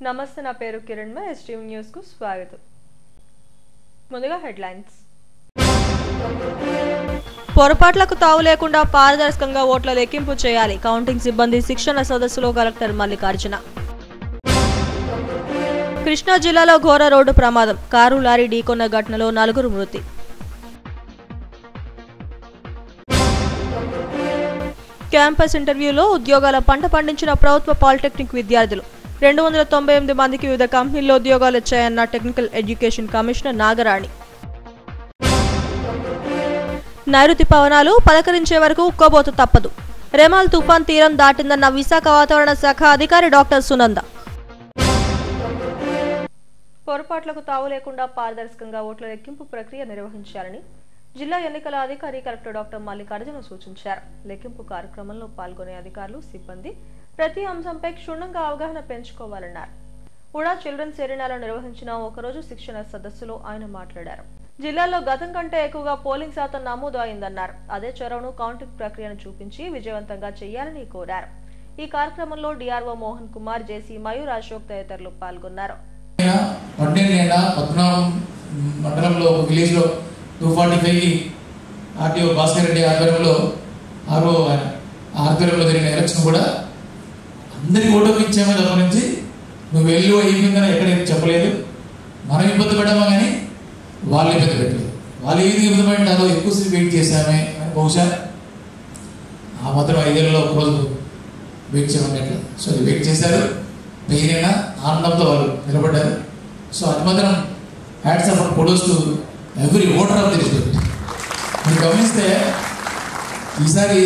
నమస్తే, నా పేరు కిరణ్. ఎస్టీవీ న్యూస్ కు స్వాగతం. ముందుగా హెడ్లైన్స్. పొరపాట్లకు తావు లేకుండా పారదర్శకంగా ఓట్ల లెక్కింపు చేయాలి. కౌంటింగ్ సిబ్బంది శిక్షణ సదస్సులో కలెక్టర్ మల్లికార్జున. కృష్ణా జిల్లాలో ఘోర రోడ్డు ప్రమాదం. కారు లారీ ఢీకొన్న ఘటనలో 4 మృతి. క్యాంపస్ ఇంటర్వ్యూలో ఉద్యోగాల పంట పండించిన ప్రభుత్వ పాలిటెక్నిక్ విద్యార్థులు. 298 మందికి వివిధ కంపెనీల్లో ఉద్యోగాలు వచ్చాయన్న టెక్నికల్ ఎడ్యుకేషన్ కమిషనర్ నాగరాణి. నైరుతి పవనాలు పలకరించే వరకు ఉక్కబోత తప్పదు. రెమాల్ తుఫాన్ తీరం దాటిందన్న విశాఖ వాతావరణ శాఖ అధికారి డాక్టర్ సునంద. పొరపాట్లకు తావు లేకుండా పారదర్శకంగా ఓట్ల లెక్కింపు ప్రక్రియ నిర్వహించాలని జిల్లా ఎన్నికల అధికారి కలెక్టర్ డాక్టర్ మల్లికార్జున సూచించారు. లెక్కింపు కార్యక్రమంలో పాల్గొనే అధికారులు, సిబ్బంది ప్రతి అంశంపై క్షుణ్ణంగా అవగాహన పెంచుకోవాలన్నారు. ఉడా చిల్డ్రన్స్ ఏరియాలో నిర్వహించిన ఒకరోజు శిక్షణ సదస్సులో ఆయన మాట్లాడారు. జిల్లాలో గతం కంటే ఎక్కువగా పోలింగ్ శాతం నమోదు అయిందన్నారు. అదే చొరవను కౌంటింగ్ ప్రక్రియను చూపించి విజయవంతంగా చేయాలని కోరారు. ఈ కార్యక్రమంలో డిఆర్ఓ మోహన్ కుమార్, జేసీ మయూర్, అశోక్ తదితరులు పాల్గొన్నారు. మండలంలో విలేజ్ లో 245 ఆర్టీఓ భాస్కర్ రెడ్డి ఆధ్వర్యంలో ఆధ్వర్యంలో జరిగిన ఎలక్షన్ కూడా అందరికి ఓటు ఇచ్చామో తప్ప నుంచి నువ్వు వెళ్ళు అయిపోయిందని ఎక్కడైతే చెప్పలేదు. మనం ఇబ్బంది పడ్డామా కానీ వాళ్ళు ఇబ్బంది పెట్టలేదు. వాళ్ళు ఏది ఇబ్బంది పడినారో ఎక్కువసేపు వెయిట్ చేశామే అని బహుశా ఆ మాత్రం 5 ఏళ్ళలో ఒకరోజు వెయిట్ చేయమన్నట్లు. సో అది వెయిట్ చేశారు. పెయిన్ ఆనందంతో వాళ్ళు నిలబడ్డారు. సో అది మాత్రం hats off photos to every voter of the district. మీరు గమనిస్తే ఈసారి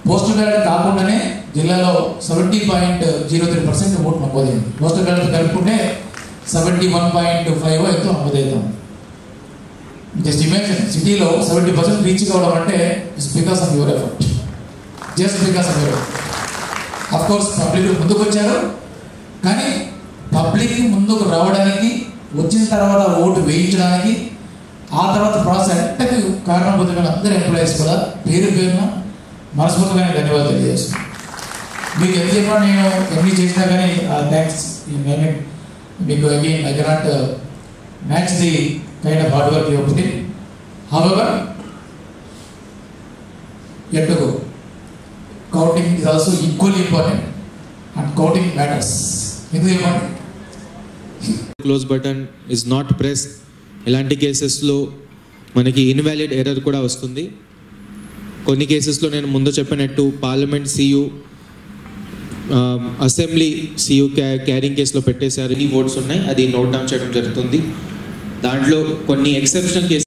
పోస్టల్ బ్యాలెట్ కాకుండానే జిల్లాలో 70.03% ఓటు నమోదైంది. పోస్టల్ బ్యాలెట్ కలుపుకుంటే 71.5 ఎంతో నమోదవుతాం. జస్ట్ ఇమాజిన్, సిటీలో 70% రీచ్ కావడం అంటే it's because of your effort. Just because of your effort. Of course public ముందుకు వచ్చారు, కానీ పబ్లిక్ ముందుకు రావడానికి, వచ్చిన తర్వాత ఓటు వేయించడానికి, ఆ తర్వాత ప్రాసెస్ అంతకు కారణభూతమైన అందరి ఎంప్లాయీస్ కూడా పేరు పేరున మనస్ఫూర్తిగా ధన్యవాదాలు తెలియజేస్తున్నాను. మీకు ఎంత చెప్పినా నేను ఎన్ని చేసినా కానీ థ్యాంక్స్ మీకు again I cannot match the kind of hard work you put in. However you have to go. Counting is also equally important and counting matters. ఎందుకు చెప్పండి? Close button is not press. ఇలాంటి కేసెస్లో మనకి invalid error కూడా వస్తుంది. కొన్ని కేసెస్లో నేను ముందు చెప్పినట్టు పార్లమెంట్ సియు, అసెంబ్లీ సియు క్యారింగ్ కేసులో పెట్టేశారు. ఈ ఓట్స్ ఉన్నాయి, అది నోట్ డౌన్ చేయడం జరుగుతుంది. దాంట్లో కొన్ని ఎక్సెప్షనల్ కేసు.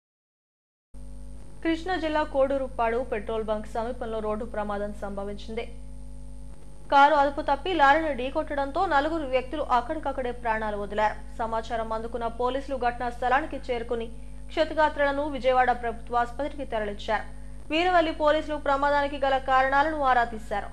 కృష్ణా జిల్లా కోడూరుపాడు పెట్రోల్ బంక్ సమీపంలో రోడ్డు ప్రమాదం సంభవించింది. కారు అదుపు తప్పి లారీని ఢీకొట్టడంతో 4 వ్యక్తులు అక్కడికక్కడే ప్రాణాలు వదిలారు. సమాచారం అందుకున్న పోలీసులు ఘటనా స్థలానికి చేరుకుని క్షతగాత్రులను విజయవాడ ప్రభుత్వ ఆసుపత్రికి తరలించారు. వీరవల్లి పోలీసులు ప్రమాదానికి గల కారణాలను ఆరా తీశారు.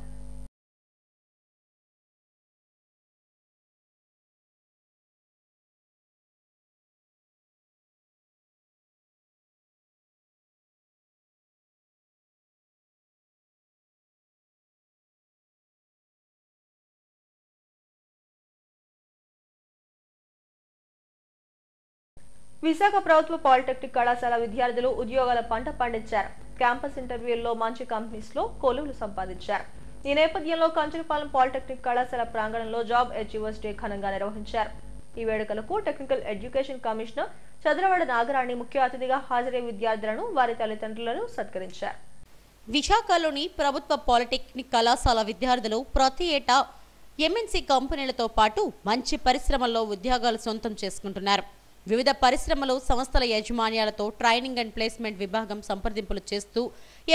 విశాఖ ప్రభుత్వ పాలిటెక్నిక్ కళాశాల విద్యార్థులు ఉద్యోగాల పంట పండించారు. క్యాంపస్ ఇంటర్వ్యూల్లో మంచి కంపెనీస్ లో కొలువులు సంపాదించారు. ఈ నేపథ్యంలో కంచరపాలెం పాలిటెక్నిక్ కళాశాల ప్రాంగణంలో జాబ్ అచీవర్స్ డే ఘనంగా నిర్వహించారు. ఈ వేడుకలకు technical education commissioner Chadalavada Nagarani ముఖ్య అతిథిగా హాజరై విద్యార్థులను, వారి తల్లిదండ్రులను సత్కరించారు. విశాఖలోని ప్రభుత్వ పాలిటెక్నిక్ కళాశాల విద్యార్థులు ప్రతి ఏటా ఎంఎన్సీ కంపెనీలతో పాటు మంచి పరిశ్రమల్లో ఉద్యోగాలు సొంతం చేసుకుంటున్నారు. వివిధ పరిశ్రమలు, సంస్థల యాజమాన్యాలతో ట్రైనింగ్ అండ్ ప్లేస్మెంట్ విభాగం సంప్రదింపులు చేస్తూ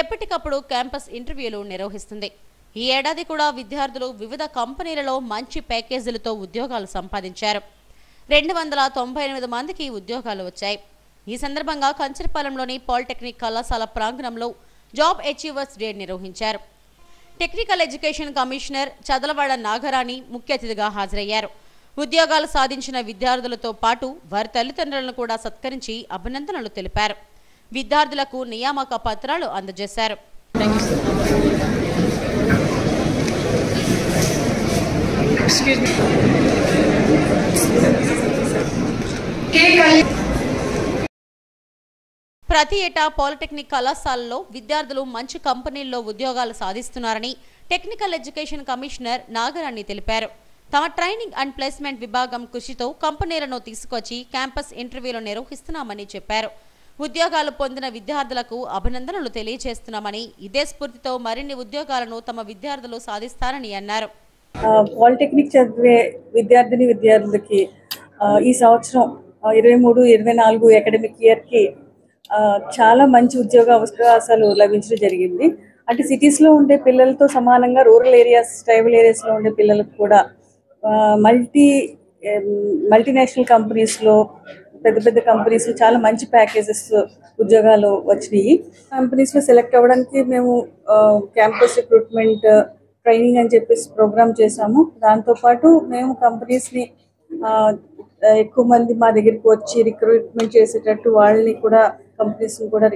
ఎప్పటికప్పుడు క్యాంపస్ ఇంటర్వ్యూలు నిర్వహిస్తుంది. ఈ ఏడాది కూడా విద్యార్థులు వివిధ కంపెనీలలో మంచి ప్యాకేజీలతో ఉద్యోగాలు సంపాదించారు. 298 మందికి ఉద్యోగాలు వచ్చాయి. ఈ సందర్భంగా కంచరపాలెంలోని పాలిటెక్నిక్ కళాశాల ప్రాంగణంలో జాబ్ అచీవర్స్ డే నిర్వహించారు. Technical education commissioner Chadalavada Nagarani ముఖ్య అతిథిగా హాజరయ్యారు. ఉద్యోగాలు సాధించిన విద్యార్థులతో పాటు వారి తల్లిదండ్రులను కూడా సత్కరించి అభినందనలు తెలిపారు. విద్యార్థులకు నియామక పత్రాలు అందజేశారు. Excuse me. ప్రతి ఏటా పాలిటెక్నిక్ కళాశాలలో విద్యార్థులు మంచి కంపెనీల్లో ఉద్యోగాలు సాధిస్తున్నారని టెక్నికల్ ఎడ్యుకేషన్ కమిషనర్ నాగరాణి తెలిపారు. తమ ట్రైనింగ్ అండ్ ప్లేస్మెంట్ విభాగం కృషితో కంపెనీలను తీసుకొచ్చి క్యాంపస్ ఇంటర్వ్యూలు నిర్వహిస్తున్నామని చెప్పారు. ఉద్యోగాలు పొందిన విద్యార్థులకు అభినందనలు తెలియజేస్తున్నామని, ఇదే స్ఫూర్తితో మరిన్ని ఉద్యోగాలను తమ విద్యార్థులు సాధిస్తారని అన్నారు. పాలిటెక్నిక్ చదివే విద్యార్థులకి ఈ సంవత్సరం 23-24 అకాడమిక్ ఇయర్కి చాలా మంచి ఉద్యోగ అవకాశాలు లభించడం జరిగింది. అంటే సిటీస్లో ఉండే పిల్లలతో సమానంగా రూరల్ ఏరియాస్, ట్రైబల్ ఏరియాస్లో ఉండే పిల్లలకు కూడా మల్టీనేషనల్ కంపెనీస్లో, పెద్ద కంపెనీస్లో చాలా మంచి ప్యాకేజెస్ ఉద్యోగాలు వచ్చినాయి. కంపెనీస్లో సెలెక్ట్ అవ్వడానికి మేము క్యాంపస్ రిక్రూట్మెంట్ ట్రైనింగ్ అని చెప్పేసి ప్రోగ్రామ్ చేశాము. దాంతోపాటు మేము కంపెనీస్ని ఎక్కువ మంది మా దగ్గరికి వచ్చి రిక్రూట్మెంట్ చేసేటట్టు వాళ్ళని కూడా, కంపెనీస్ని కూడా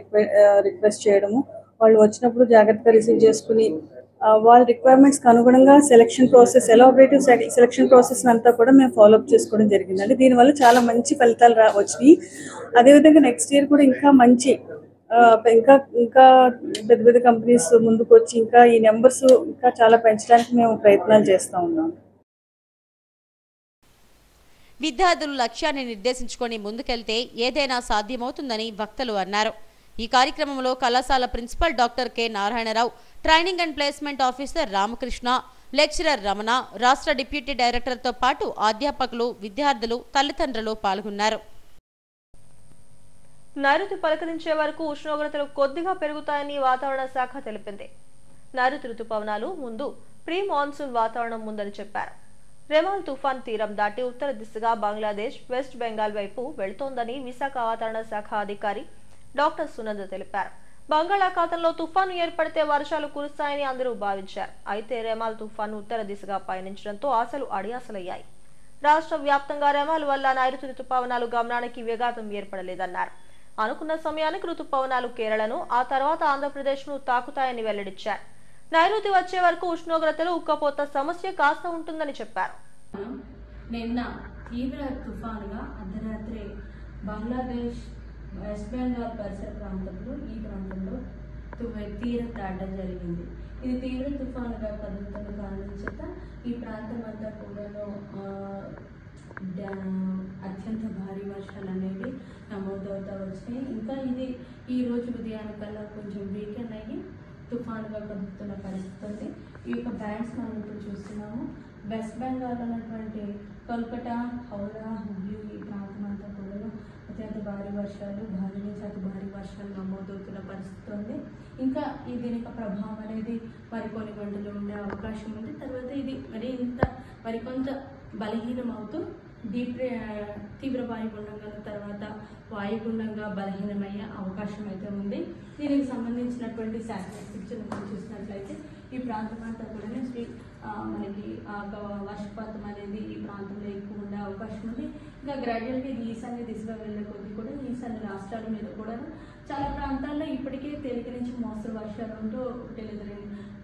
రిక్వెస్ట్ చేయడము, వాళ్ళు వచ్చినప్పుడు జాగ్రత్తగా రిసీవ్ చేసుకుని వాళ్ళ రిక్వైర్మెంట్స్కి అనుగుణంగా selection process, elaborative selection process అంతా కూడా మేము ఫాలోఅప్ చేసుకోవడం జరిగిందండి. దీనివల్ల చాలా మంచి ఫలితాలు వచ్చినాయి. అదేవిధంగా నెక్స్ట్ ఇయర్ కూడా ఇంకా మంచి ఇంకా పెద్ద కంపెనీస్ ముందుకు వచ్చి ఇంకా ఈ నెంబర్స్ ఇంకా చాలా పెంచడానికి మేము ప్రయత్నాలు చేస్తూ ఉన్నాం. విద్యార్థులు లక్ష్యాన్ని నిర్దేశించుకొని ముందుకెళ్తే ఏదైనా సాధ్యమవుతుందని వక్తలు అన్నారు. ఈ కార్యక్రమంలో కళాశాల principal doctor K Narayanarao, training and placement officer Ramakrishna, lecturer Ramana, రాష్ట్ర డిప్యూటీ డైరెక్టర్తో పాటు అధ్యాపకులు, విద్యార్థులు, తల్లిదండ్రులు పాల్గొన్నారు. నైరుతి పలకరించే వరకు ఉష్ణోగ్రతలు కొద్దిగా పెరుగుతాయని వాతావరణ శాఖ తెలిపింది. నైరుతి రుతుపవనాలు ముందు ప్రీ మాన్సూన్ వాతావరణం ముందని చెప్పారు. రెమాల్ తుఫాన్ తీరం దాటి ఉత్తర దిశగా బంగ్లాదేశ్, వెస్ట్ బెంగాల్ వైపు వెళుతోందని విశాఖ వాతావరణ శాఖ అధికారి డాక్టర్ సునంద తెలిపారు. బంగాళాఖాతంలో తుఫాను ఏర్పడితే వర్షాలు కురుస్తాయని అందరూ భావించారు. అయితే రెమాల్ తుఫాను ఉత్తర దిశగా పయనించడంతో ఆశలు అడియాసలయ్యాయి. రాష్ట్ర వ్యాప్తంగా రెమాల్ వల్ల నైరుతి రుతుపవనాలు గమనానికి విఘాతం ఏర్పడలేదన్నారు. అనుకున్న సమయానికి రుతుపవనాలు కేరళను, ఆ తర్వాత ఆంధ్రప్రదేశ్ను తాకుతాయని వెల్లడించారు. నైరుతి వచ్చే వరకు ఉష్ణోగ్రతలు ఉక్కపోత సమస్య కాస్త ఉంటుందని చెప్పారు. నిన్న తీవ్ర తుఫానుగా అర్ధరాత్రి బంగ్లాదేశ్, వెస్ట్ బెంగాల్ పరిసర ప్రాంతంలో ఈ ప్రాంతంలో తీరం దాటడం జరిగింది. ఇది తీవ్ర తుఫానుగా కదులుతున్న కారణం చేత ఈ ప్రాంతం అంతా కూడాను అత్యంత భారీ వర్షాలు అనేవి నమోదవుతూ వచ్చినాయి. ఇంకా ఇది ఈ రోజు ఉదయానికల్లా కొంచెం వీకెండ్ అయ్యి తుఫానుగా కదులుతున్న పరిస్థితి ఉంది. ఈ యొక్క బ్యాండ్స్ మనం ఇప్పుడు చూస్తున్నాము. వెస్ట్ బెంగాల్ ఉన్నటువంటి కోల్కతా, హౌరా, హుగ్లీ ఈ ప్రాంతం అంతా కూడా అత్యంత భారీ వర్షాలు, భారీ నుంచి అతి భారీ వర్షాలు నమోదవుతున్న పరిస్థితి ఉంది. ఇంకా దీని యొక్క ప్రభావం అనేది మరికొన్ని గంటలు ఉండే అవకాశం ఉంది. తర్వాత ఇది మరికొంత బలహీనం అవుతూ తీవ్ర వాయుగుండంగా తర్వాత వాయుగుండంగా బలహీనమయ్యే అవకాశం అయితే ఉంది. దీనికి సంబంధించినటువంటి శాటిలైట్ పిక్చర్ చూసినట్లయితే ఈ ప్రాంతం అంతా కూడా మనకి వర్షపాతం అనేది ఈ ప్రాంతంలో ఎక్కువ ఉండే అవకాశం ఉంది. ఇంకా గ్రాడ్యువల్గా ఇది ఈశాన్య దిశగా వెళ్ళే కొద్దీ కూడా ఈశాన్య రాష్ట్రాల మీద కూడా చాలా ప్రాంతాల్లో ఇప్పటికే తేలిక నుంచి మోస్తరు వర్షాలు ఉంటూ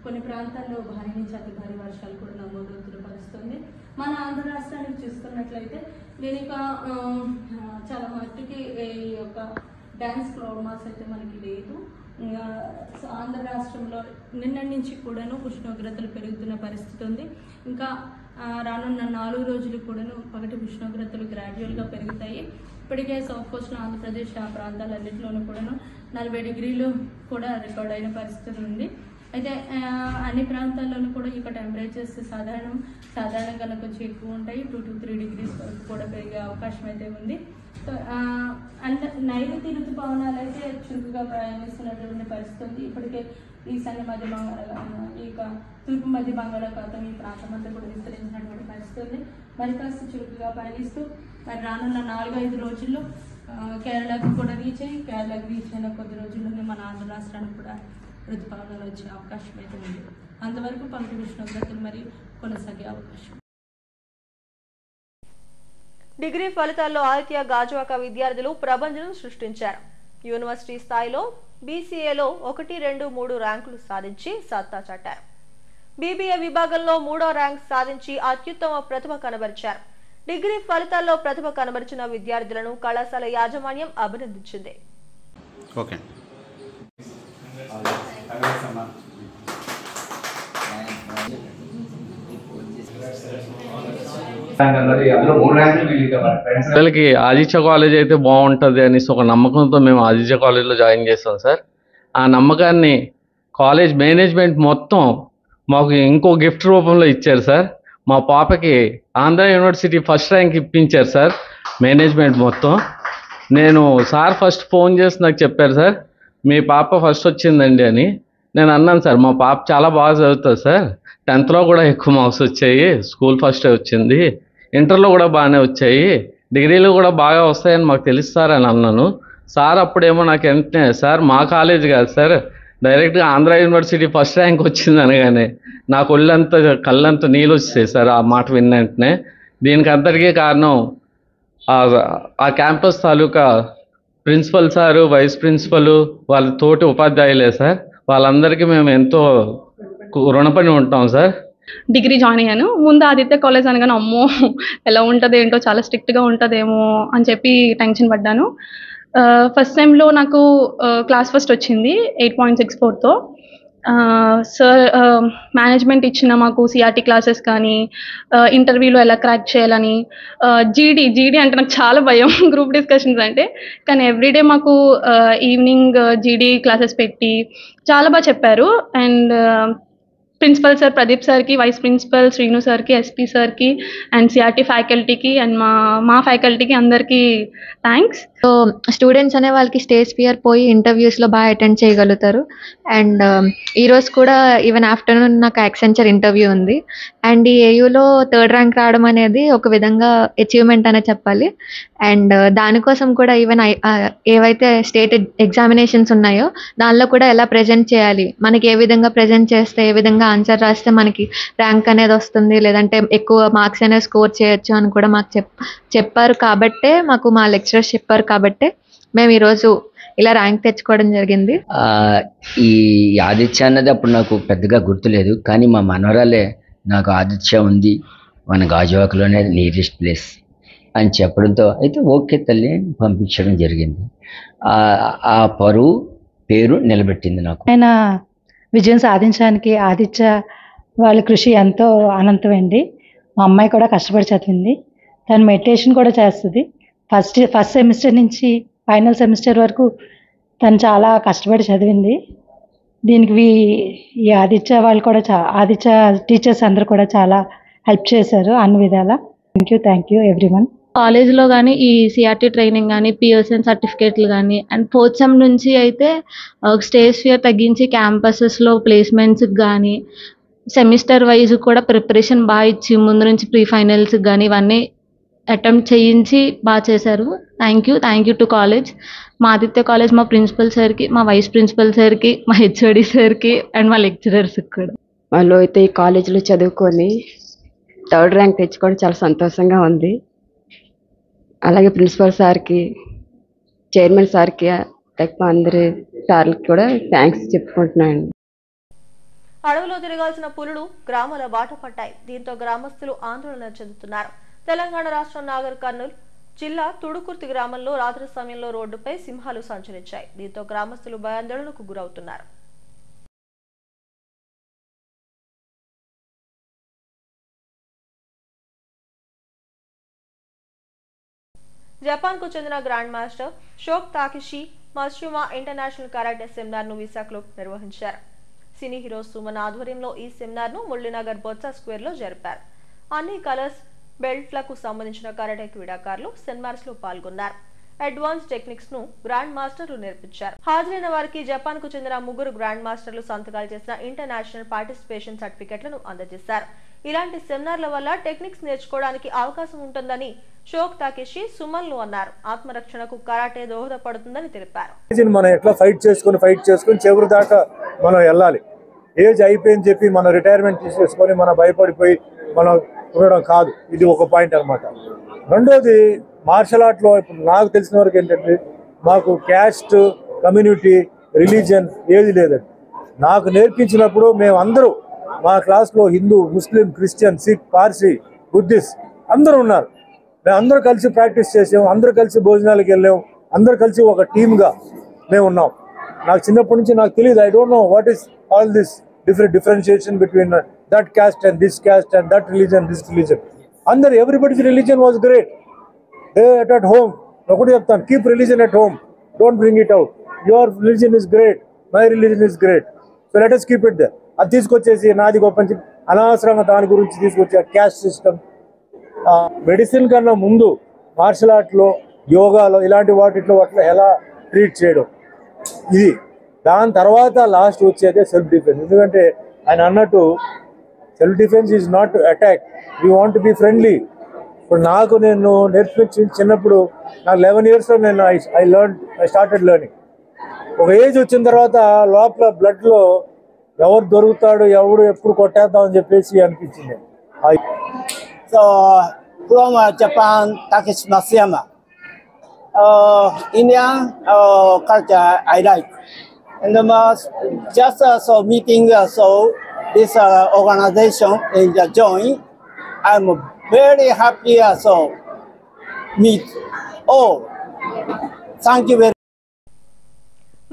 కొన్ని ప్రాంతాల్లో భారీ నుంచి అతి భారీ వర్షాలు కూడా నమోదవుతున్న పరిస్థితుంది. మన ఆంధ్ర రాష్ట్రానికి చూసుకున్నట్లయితే దీనికి చాలా మట్టుకి ఈ యొక్క డ్యాన్స్ క్లౌడ్ మాస్ అయితే మనకి లేదు. ఆంధ్ర రాష్ట్రంలో నిన్న నుంచి కూడాను ఉష్ణోగ్రతలు పెరుగుతున్న పరిస్థితి ఉంది. ఇంకా రానున్న 4 రోజులు కూడాను పగటి ఉష్ణోగ్రతలు గ్రాడ్యువల్గా పెరుగుతాయి. ఇప్పటికే సౌత్ కోస్ట్లో ఆంధ్రప్రదేశ్ ఆ ప్రాంతాలన్నింటిలోనూ కూడాను 40 డిగ్రీలు కూడా రికార్డ్ అయిన పరిస్థితి ఉంది. అయితే అన్ని ప్రాంతాల్లోనూ కూడా ఇక టెంపరేచర్స్ సాధారణంగా కొంచెం ఎక్కువ ఉంటాయి. 2 to 3 degrees వరకు కూడా పెరిగే అవకాశం అయితే ఉంది. అంటే నైరుతి ఋతుపవనాలు అయితే చురుకుగా ప్రయాణిస్తున్నటువంటి పరిస్థితి ఉంది. ఇప్పటికే ఈశాన్య మధ్య తూర్పు మధ్య బంగాళాఖాతం ఈ ప్రాంతం అంతా కూడా విస్తరించినటువంటి పరిస్థితి ఉంది. మరి కాస్త చురుకుగా పయనిస్తూ మరి రానున్న 4-5 రోజుల్లో కేరళకు కూడా రీచ్ అయ్యి, కేరళకు రీచ్ అయిన కొద్ది రోజుల్లోనే మన ఆంధ్ర రాష్ట్రానికి కూడా ఋతుపవనాలు వచ్చే అవకాశం అయితే ఉంది. అంతవరకు పగటి ఉష్ణోగ్రతలు మరి కొనసాగే అవకాశం. డిగ్రీ ఫలితాల్లో ఆదిత్య గాజువాక విద్యార్థులు ప్రబంధనం సృష్టించారు. యూనివర్సిటీ స్థాయిలో బీసీఏలో 1, 2, 3 ర్యాంకులు సాధించి సత్తా చాటారు. బీబీఏ విభాగంలో 3వ ర్యాంక్ సాధించి అత్యుత్తమ ప్రతిభ కనబరిచారు. డిగ్రీ ఫలితాల్లో ప్రతిభ కనబరిచిన విద్యార్థులను కళాశాల యాజమాన్యం అభినందించింది. ఓకే. పిల్లలకి ఆదిత్య కాలేజ్ అయితే బాగుంటుంది అనేసి ఒక నమ్మకంతో మేము ఆదిత్య కాలేజ్లో జాయిన్ చేస్తాం సార్. ఆ నమ్మకాన్ని కాలేజ్ మేనేజ్మెంట్ మొత్తం మాకు ఇంకో గిఫ్ట్ రూపంలో ఇచ్చారు సార్. మా పాపకి ఆంధ్ర యూనివర్సిటీ ఫస్ట్ ర్యాంక్ ఇప్పించారు సార్ మేనేజ్మెంట్ మొత్తం. నేను సార్ ఫస్ట్ ఫోన్ చేసి నాకు చెప్పారు సార్ మీ పాప ఫస్ట్ వచ్చిందండి అని. నేను అన్నాను సార్ మా పాప చాలా బాగా చదువుతుంది సార్, 10th కూడా ఎక్కువ మార్క్స్ వచ్చాయి, స్కూల్ ఫస్టే వచ్చింది, ఇంటర్లో కూడా బాగానే వచ్చాయి, డిగ్రీలో కూడా బాగా వస్తాయని మాకు తెలుసు సార్ అని అన్నాను. సార్ అప్పుడేమో నాకు వెంటనే సార్ మా కాలేజ్ కాదు సార్, డైరెక్ట్గా ఆంధ్ర యూనివర్సిటీ ఫస్ట్ ర్యాంక్ వచ్చింది అనగానే నాకు ఒళ్ళంతా కళ్ళంతా నీళ్ళు వచ్చాయి సార్ ఆ మాట విన్న వెంటనే. దీనికి అందరికీ కారణం ఆ క్యాంపస్ తాలూకా ప్రిన్సిపల్ సారు, వైస్ ప్రిన్సిపల్, వాళ్ళ తోటి ఉపాధ్యాయులే సార్. వాళ్ళందరికీ మేము ఎంతో రుణపడి ఉంటాం సార్. డిగ్రీ జాయిన్ అయ్యాను. ముందు ఆదిత్య కాలేజ్ అనగానే అమ్మో ఎలా ఉంటుంది ఏంటో, చాలా స్ట్రిక్ట్గా ఉంటుందేమో అని చెప్పి టెన్షన్ పడ్డాను. ఫస్ట్ సెమ్లో నాకు క్లాస్ ఫస్ట్ వచ్చింది 8.64తో. సార్ మేనేజ్మెంట్ ఇచ్చిన మాకు సిఆర్టీ క్లాసెస్ కానీ, ఇంటర్వ్యూలో ఎలా క్రాక్ చేయాలని, జీడీ అంటే నాకు చాలా భయం గ్రూప్ డిస్కషన్స్ అంటే, కానీ ఎవ్రీడే మాకు ఈవినింగ్ జీడీ క్లాసెస్ పెట్టి చాలా బాగా చెప్పారు. అండ్ ప్రిన్సిపల్ సార్ ప్రదీప్ సార్కి, వైస్ ప్రిన్సిపల్ శ్రీను సార్కి, ఎస్పీ సార్కి అండ్ సిఆర్టీ ఫ్యాకల్టీకి అండ్ మా ఫ్యాకల్టీకి అందరికీ థ్యాంక్స్. సో స్టూడెంట్స్ అనే వాళ్ళకి స్టేజ్ ఫియర్ పోయి ఇంటర్వ్యూస్లో బాగా అటెండ్ చేయగలుగుతారు. అండ్ ఈరోజు కూడా ఈవెన్ ఆఫ్టర్నూన్ నాకు యాక్సెంచర్ ఇంటర్వ్యూ ఉంది. అండ్ ఈ ఏయూలో 3rd ర్యాంక్ రావడం అనేది ఒక విధంగా అచీవ్మెంట్ అనే చెప్పాలి. అండ్ దానికోసం కూడా ఈవెన్ ఏవైతే స్టేట్ ఎగ్జామినేషన్స్ ఉన్నాయో దానిలో కూడా ఎలా ప్రజెంట్ చేయాలి, మనకి ఏ విధంగా ప్రజెంట్ చేస్తే, ఏ విధంగా ఆన్సర్ రాస్తే మనకి ర్యాంక్ అనేది వస్తుంది, లేదంటే ఎక్కువ మార్క్స్ అనేది స్కోర్ చేయొచ్చు అని కూడా మాకు చెప్పారు. కాబట్టే మాకు మా లెక్చరర్స్ చెప్పారు కాబట్టే మేము ఈరోజు ఇలా ర్యాంక్ తెచ్చుకోవడం జరిగింది. ఈ ఆదిత్య అన్నది అప్పుడు నాకు పెద్దగా గుర్తులేదు, కానీ మా మనవరాలే నాకు ఆదిత్య ఉంది మన గాజువాకలోనే నియరెస్ట్ ప్లేస్ అని చెప్పడంతో అయితే ఓకే తల్లి పంపించడం జరిగింది. ఆ పరువు పేరు నిలబెట్టింది నాకు. ఆయన విజయం సాధించడానికి ఆదిత్య వాళ్ళ కృషి ఎంతో అనంతమండి. మా అమ్మాయి కూడా కష్టపడి చదివింది, తను మెడిటేషన్ కూడా చేస్తుంది. ఫస్ట్ సెమిస్టర్ నుంచి ఫైనల్ సెమిస్టర్ వరకు తను చాలా కష్టపడి చదివింది. దీనికి ఈ ఆదిత్య వాళ్ళు కూడా ఆదిత్య టీచర్స్ అందరూ కూడా చాలా హెల్ప్ చేశారు అన్ని విధాల. Thank you everyone. కాలేజ్లో కానీ ఈ సిఆర్టీ ట్రైనింగ్ కానీ, పిఎస్ఎన్ సర్టిఫికేట్లు కానీ, అండ్ 4th సెమ్ నుంచి అయితే స్టేజ్ ఫియర్ తగ్గించి క్యాంపసెస్లో ప్లేస్మెంట్స్కి కానీ, సెమిస్టర్ వైజ్ కూడా ప్రిపరేషన్ బాగా ఇచ్చి ముందు నుంచి ప్రీ ఫైనల్స్కి కానీ ఇవన్నీ అటెంప్ట్ చేయించి బాగా చేశారు. థ్యాంక్ యూ టు కాలేజ్, మా ఆదిత్య కాలేజ్, మా ప్రిన్సిపల్ సార్కి, మా వైస్ ప్రిన్సిపల్ సార్కి, మా హెచ్ఓడి సార్కి అండ్ మా లెక్చరర్స్కి కూడా. వాళ్ళు అయితే ఈ కాలేజీలో చదువుకొని 3rd ర్యాంక్ తెచ్చుకోవడం చాలా సంతోషంగా ఉంది. అలాగే ప్రిన్సిపల్ సార్కి, చైర్మన్ సార్కి, అందరి సార్లకి కూడా థ్యాంక్స్ చెప్పుకుంటున్నాను. అడవిలో తిరగాల్సిన పులులు గ్రామాల బాట పట్టాయి. దీంతో గ్రామస్తులు ఆందోళన చెందుతున్నారు. తెలంగాణ రాష్ట్రం నాగర్ కర్నూలు జిల్లా తుడుకుర్తి గ్రామంలో రాత్రి సమయంలో రోడ్డుపై సింహాలు సంచరించాయి. దీంతో గ్రామస్తులు భయాందోళనకు గురవుతున్నారు. జపాన్ కు చెందిన గ్రాండ్ మాస్టర్ షోక్ Takishi Matsuma international karate seminar ను విశాఖలో నిర్వహించారు. సినీ హీరో సుమన్ ఆధ్వర్యంలో ఈ సెమినార్ ను మురళీనగర్ బొత్స స్క్వేర్ లో జరిపారు. అన్ని కలర్స్ బెల్ట్లకు సంబంధించిన కరాటే క్రీడాకారులు సెమినార్స్ లో పాల్గొన్నారు. అడ్వాన్స్ టెక్నిక్స్ ను గ్రాండ్ మాస్టర్లు నేర్పించారు. హాజరైన వారికి జపాన్ కు చెందిన 3 గ్రాండ్ మాస్టర్లు సంతకాలు చేసిన ఇంటర్నేషనల్ పార్టిసిపేషన్ సర్టిఫికెట్లను అందజేశారు. ఇలాంటి సెమినార్ల వల్ల టెక్నిక్స్ నేర్చుకోవడానికి అవకాశం ఉంటుందని షోక్ తాకేషి సుమన్లు అన్నారు. ఆత్మరక్షణకు కరాటే దోహదపడుతుందని తెలిపారు. మనం ఎట్లా ఫైట్ చేసుకొని చివరి దాకా మనం వెళ్ళాలి. ఏజ్ అయిపోయింది చెప్పి మనం రిటైర్మెంట్ తీసేసుకొని మనం భయపడిపోయి మనం ఉండడం కాదు. ఇది ఒక పాయింట్ అన్నమాట. రెండోది మార్షల్ ఆర్ట్లో ఇప్పుడు నాకు తెలిసిన వరకు ఏంటంటే మాకు క్యాస్ట్, కమ్యూనిటీ, రిలీజియన్ ఏది లేదండి. నాకు నేర్పించినప్పుడు మేము అందరూ మా క్లాస్లో హిందూ, ముస్లిం, క్రిస్టియన్, సిక్, పార్సీ, బుద్ధిస్ట్ అందరూ ఉన్నారు. మేము అందరూ కలిసి ప్రాక్టీస్ చేసాం, అందరూ కలిసి భోజనాలకు వెళ్ళాం, అందరూ కలిసి ఒక టీమ్గా మేము ఉన్నాం. నాకు చిన్నప్పటి నుంచి నాకు తెలియదు, I don't know what is all this differentiation between that caste and this caste and that religion this religion. అందరు everybody's religion was great. They at home ఒకటి చెప్తాను, keep religion at home, don't bring it out. Your religion is great, my religion is great, so let us keep it there. అది తీసుకొచ్చేసి నాది గొప్ప అనవసరంగా దాని గురించి తీసుకొచ్చి క్యాస్ట్ సిస్టమ్. మెడిసిన్ కన్నా ముందు మార్షల్ ఆర్ట్లో, యోగాలో, ఇలాంటి వాటిలో ఎలా ట్రీట్ చేయడం ఇది. దాని తర్వాత లాస్ట్ వచ్చేదే సెల్ఫ్ డిఫెన్స్. ఎందుకంటే ఆయన అన్నట్టు self defence is not attack, we want be friendly. ఇప్పుడు నేను నేర్పించి చిన్నప్పుడు నాకు 11 years నేను ఐ స్టార్టెడ్ లెర్నింగ్. ఒక ఏజ్ వచ్చిన తర్వాత లోపల బ్లడ్లో ఎవరు దొరుకుతాడు, ఎవడు ఎప్పుడు కొట్టేద్దామని చెప్పేసి అనిపించింది. So from Japan, Takeshi Masayama. Indian culture I like, and just so meeting so this organization is join. I'm very happy so meet all. Thank you very.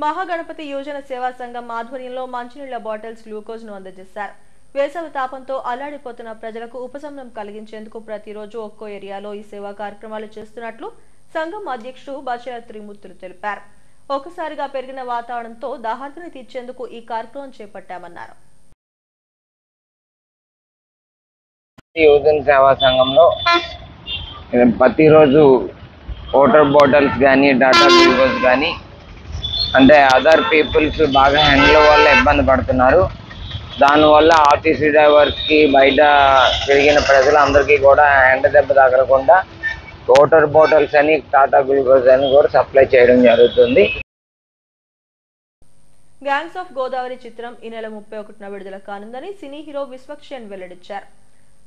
Mahaganapati Yojana సేవా సంఘం ఆధ్వర్యంలో మంచినీళ్ల బాటిల్స్ గ్లూకోజ్ ను అందజేశారు. వేసవి తాపంతో అల్లాడిపోతున్న ప్రజలకు ఉపశమనం కలిగించేందుకు ప్రతిరోజు ఒక్కో ఏరియాలో ఈ సేవా కార్యక్రమాలు చేస్తున్నట్లు సంఘం అధ్యక్షుడు బచేల త్రిమూర్తులు తెలిపారు. ఒక్కసారిగా పెరిగిన వాతావరణంతో దాహార్తిని తీర్చేందుకు ఈ కార్యక్రమం చేపట్టామన్నారు. యోజన సేవా సంఘంలో ప్రతిరోజు వాటర్ బాటిల్స్ కానీ డాటా గ్లూకోజ్ కానీ అంటే అదర్ పీపుల్స్ బాగా ఎండల వల్ల ఇబ్బంది పడుతున్నారు. దానివల్ల ఆర్టీసీ డ్రైవర్స్కి బయట తిరిగిన ప్రజలందరికీ కూడా ఎండ దెబ్బ తగలకుండా వాటర్ బాటిల్స్ అని టాటా గ్లూకోజ్ అని కూడా సప్లై చేయడం జరుగుతుంది. గ్యాంగ్స్ ఆఫ్ గోదావరి చిత్రం ఈ నెల 31న విడుదల కానుందని సినీ హీరో విశ్వక్షేణ్ వెల్లడించారు.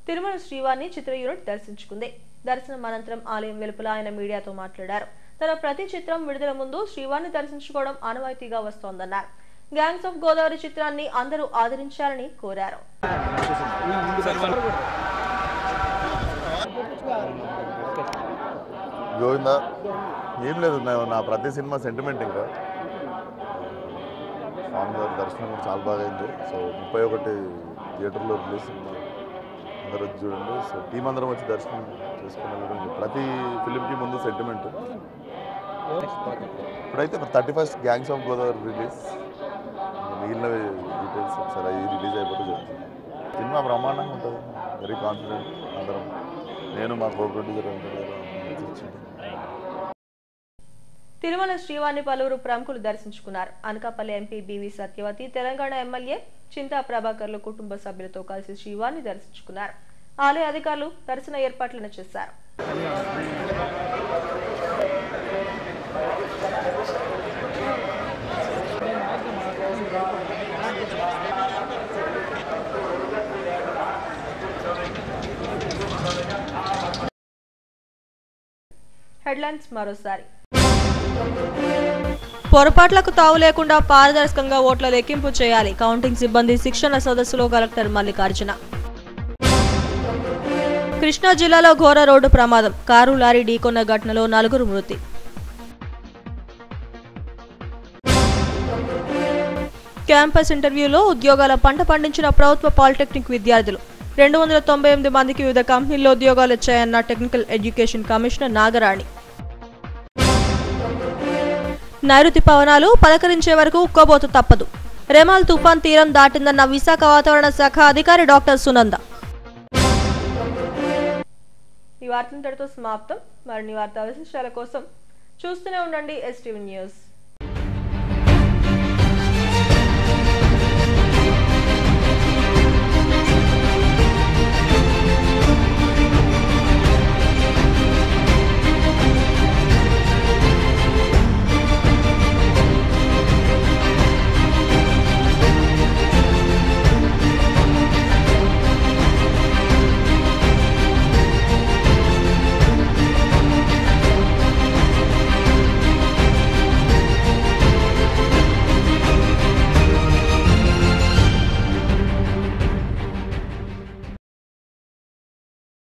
తిరుమల శ్రీవారిని చిత్ర యూనిట్ దర్శించుకుంది. దర్శనం అనంతరం ఆలయం వెలుపల ఆయన మీడియాతో మాట్లాడారు. తన ప్రతి చిత్రం విడుదల ముందు శ్రీవారిని దర్శించుకోవడం ఆనవాయితీగా వస్తోందన్నారు. గ్యాంగ్స్ ఆఫ్ గోదావరి చిత్రాన్ని అందరూ ఆదరించాలని కోరారు. గోవిందా ఏం లేదు, నా ప్రతి సినిమా సెంటిమెంట్. ఇంకా స్వామి గారి దర్శనం కూడా చాలా బాగా అయింది. సో 31 థియేటర్లో రిలీజ్ సినిమా అందరూ వచ్చి చూడండి. సో టీం అందరం వచ్చి దర్శనం చేసుకుని ప్రతి ఫిలింకి ముందు సెంటిమెంట్. ఇప్పుడైతే 31st gangs of Godavari release, మిగిలిన డీటెయిల్స్ ఒకసారి అవి రిలీజ్ అయిపోతే జరుగుతుంది. సినిమా బ్రహ్మాండంగా ఉంటుంది, వెరీ కాన్ఫిడెంట్ అందరం. నేను మా కో ప్రొడ్యూసర్ తిరుమల శ్రీవారిని పలువురు ప్రముఖులు దర్శించుకున్నారు. Anakapalli MP B V Satyavathi, Telangana MLA Chinta ప్రభాకర్లు కుటుంబ సభ్యులతో కలిసి శ్రీవారిని దర్శించుకున్నారు. ఆలయ అధికారులు దర్శన ఏర్పాట్లను చేశారు. హెడ్లైన్స్ మరోసారి. పొరపాట్లకు తావు లేకుండా పారదర్శకంగా ఓట్ల లెక్కింపు చేయాలి. కౌంటింగ్ సిబ్బంది శిక్షణ సదస్సులో కలెక్టర్ మల్లికార్జున. కృష్ణా జిల్లాలో ఘోర రోడ్డు ప్రమాదం, కారు లారీ ఢీకొన్న ఘటనలో 4 మృతి. క్యాంపస్ ఇంటర్వ్యూలో ఉద్యోగాల పంట పండించిన ప్రభుత్వ పాలిటెక్నిక్ విద్యార్థులు. 298 మందికి వివిధ కంపెనీల్లో ఉద్యోగాలు వచ్చాయన్న టెక్నికల్ ఎడ్యుకేషన్ కమిషనర్ నాగరాణి. నైరుతి పవనాలు పలకరించే వరకు ఉక్కబోతు తప్పదు. రెమాల్ తుఫాన్ తీరం దాటిందన్న విశాఖ వాతావరణ శాఖ అధికారి డాక్టర్ సునంద. ఈ వార్తలతో సమాప్తం. మరిన్ని వార్తా విశేషాల కోసం చూస్తూనే ఉండండి STV న్యూస్.